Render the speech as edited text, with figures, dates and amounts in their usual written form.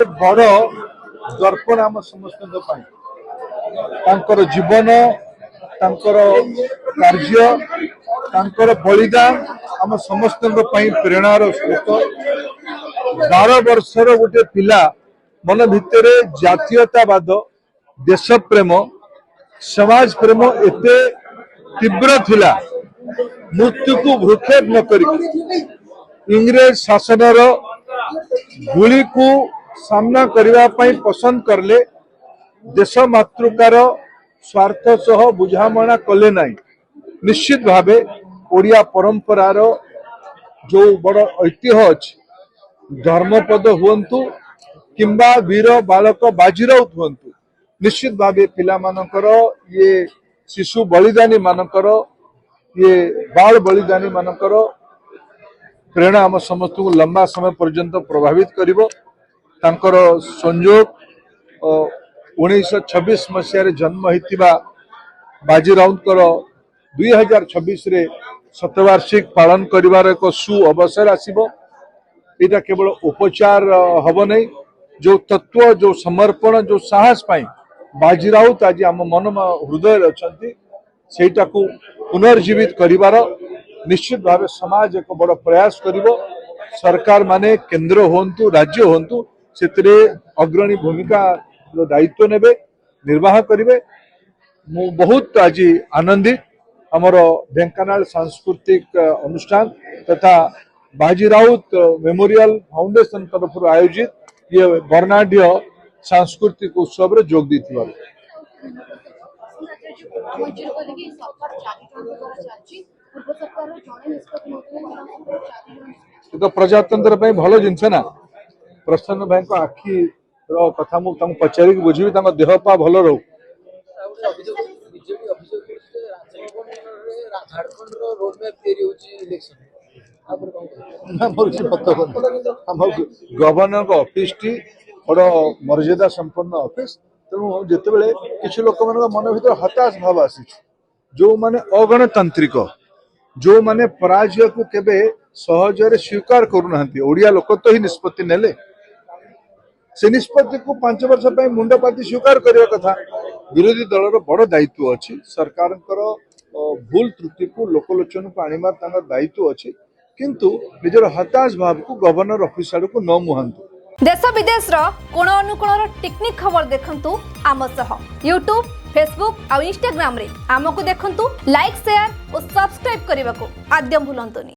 बड़ दर्पण आम समस्त जीवन कार्य बलिदान आम समस्त प्रेरणार स्रोत 12 वर्षर गोटे पिला मन भितर जातीयतावाद देश प्रेम समाज प्रेम एते तीव्र थिला मृत्यु को भ्रूक्षेप न करी इंग्रेज शासनर गुली को सामना करने पसंद करले देश मातृकार स्वार्थ सह बुझामणा कले नहीं। निश्चित भावे ओडिया परंपरार जो बड़ ऐतिह्य अच्छी धर्मपद हुंतु किंबा वीर बालक बाजीराउत हुंतु निश्चित भावे पिला मानकर ये शिशु बलिदानी मानकर ये बाल बलिदानी मानकर प्रेरणा आम समस्त को लंबा समय पर्यंत प्रभावित करिवो। तांकर संयोग 1926 मसीह जन्म होता बाजीराउतर 2026 रे शतवार्षिक पालन करिवार एक सु अवसर आसीबो। एटा केवल उपचार हब नहीं जो तत्व जो समर्पण जो साहस पाई बाजीराउत आज आम मन हृदय अच्छी सेटा को पुनर्जीवित करिवार निश्चित भाव समाज एक बड़ प्रयास करिवो। सरकार माने केंद्र होंतु राज्य होंतु से अग्रणी भूमिका दायित्व नेबे निर्वाह करिवे। मु बहुत आज आनंदित हमर ढेंकानाल सांस्कृतिक अनुष्ठान तथा बाजीराउत मेमोरियल फाउंडेशन तरफ आयोजित ये वर्णाढ़ सांस्कृतिक उत्सव जोग दी। तो प्रजातंत्र भल जिनस ना प्रसन्न भाई को आखि कथा मुझे पचारि बुझी देह पा भल रो गवर्नर ऑफिस टी बड़ मर्यादा संपन्न ऑफिस तेणु जिते किसी लोक मन भर हताश भाव आसी जो माने अगणतांत्रिक जो माने पराजय को केबे सहजरे स्वीकार करूना ओडिया लोक तो ही निष्पत्ति नेले से निष्पत्ति को 5 वर्ष मुंडपाती स्वीकार करने कथा। विरोधी दलर बड़ दायित्व अच्छी सरकार भूल त्रुटि को लोकलोचन को आनिबार दायित्व अच्छी किंतु निजर हताश भाव को गवर्नर ऑफिस आड़ को न मुहांतु। देश विदेश कोण अनुकोण टेक्निक खबर देखंतु आम सह यूट्यूब फेसबुक और इंस्टाग्राम रे आमको देखंतु लाइक शेयर और सब्सक्राइब करने को आद्य भूलंतुनी।